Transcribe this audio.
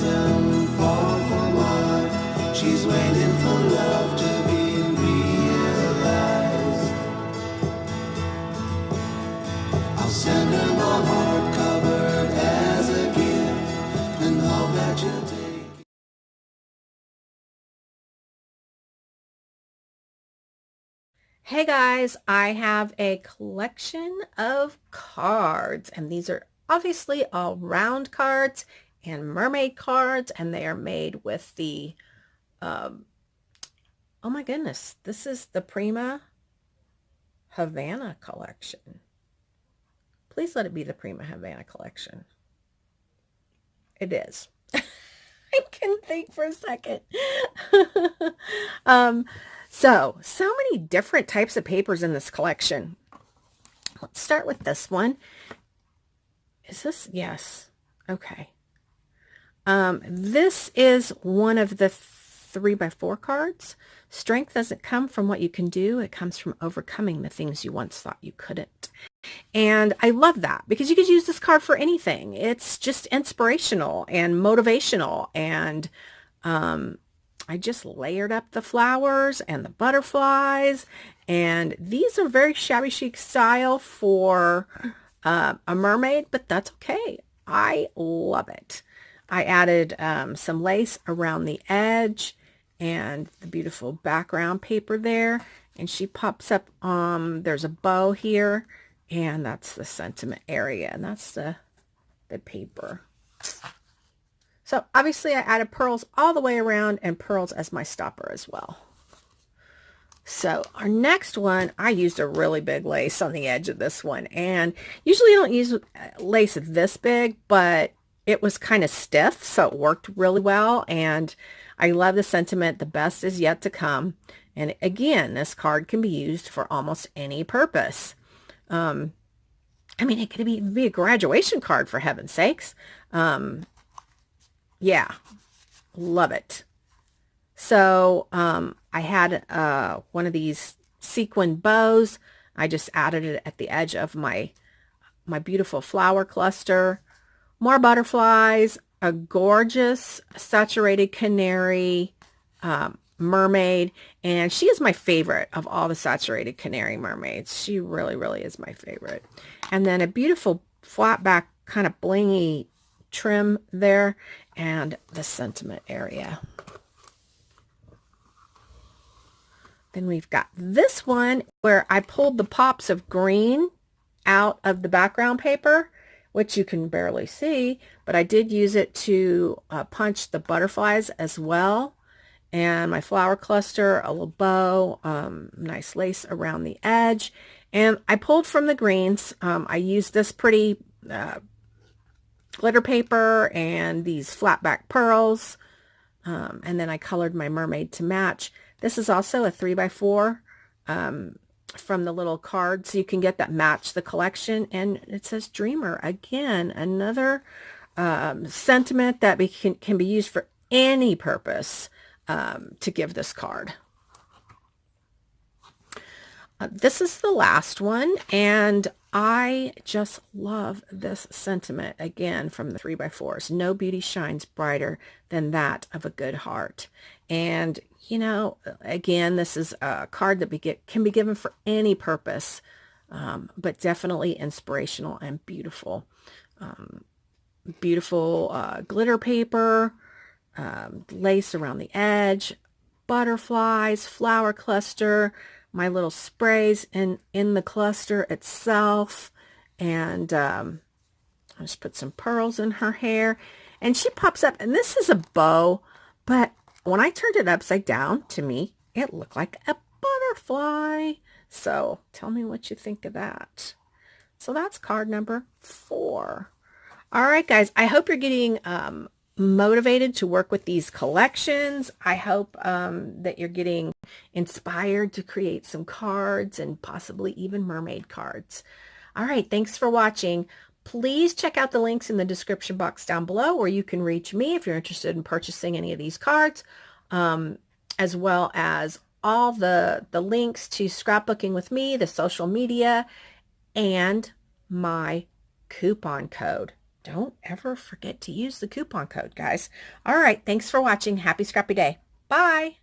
doesn't fall for what she's waiting for love to be realized. I'll send her my heart covered as a gift and hope that you'll take. Hey guys, I have a collection of cards, and these are obviously all round cards and mermaid cards, and they are made with the, um, oh my goodness, this is the Prima Havana collection. Please let it be the Prima Havana collection. It is. I can think for a second. um, so many different types of papers in this collection. Let's start with this one. Is this? Yes. Okay. This is one of the 3x4 cards. Strength doesn't come from what you can do. It comes from overcoming the things you once thought you couldn't. And I love that because you could use this card for anything. It's just inspirational and motivational. And I just layered up the flowers and the butterflies. And these are very shabby chic style for a mermaid, but that's okay. I love it. I added some lace around the edge and the beautiful background paper there. And she pops up, there's a bow here, and that's the sentiment area, and that's the paper. So obviously I added pearls all the way around and pearls as my stopper as well. So our next one, I used a really big lace on the edge of this one, and usually I don't use lace this big, but it was kind of stiff, so it worked really well. And I love the sentiment, the best is yet to come. And again, this card can be used for almost any purpose. I mean, it could be a graduation card, for heaven's sakes. Yeah, love it. So I had one of these sequin bows. I just added it at the edge of my beautiful flower cluster. More butterflies, a gorgeous saturated canary mermaid, and she is my favorite of all the saturated canary mermaids. She really, really is my favorite. And then a beautiful flat back kind of blingy trim there, and the sentiment area. Then we've got this one where I pulled the pops of green out of the background paper, which you can barely see, but I did use it to punch the butterflies as well. And my flower cluster, a little bow, nice lace around the edge. And I pulled from the greens. I used this pretty glitter paper and these flat back pearls. And then I colored my mermaid to match. This is also a 3x4 from the little cards you can get that match the collection. And it says Dreamer. Again, another sentiment that can be used for any purpose to give this card. This is the last one, and I just love this sentiment again from the 3x4s. No beauty shines brighter than that of a good heart. And you know, again, this is a card that can be given for any purpose, but definitely inspirational and beautiful. Beautiful glitter paper, lace around the edge, butterflies, flower cluster, my little sprays in the cluster itself, and I just put some pearls in her hair, and she pops up, and this is a bow, but when I turned it upside down, to me, it looked like a butterfly. So tell me what you think of that. So that's card number 4. All right, guys, I hope you're getting motivated to work with these collections. I hope that you're getting inspired to create some cards and possibly even mermaid cards. All right, thanks for watching. Please check out the links in the description box down below where you can reach me if you're interested in purchasing any of these cards, as well as all the links to scrapbooking with me, the social media, and my coupon code. Don't ever forget to use the coupon code, guys. All right, thanks for watching. Happy scrappy day. Bye.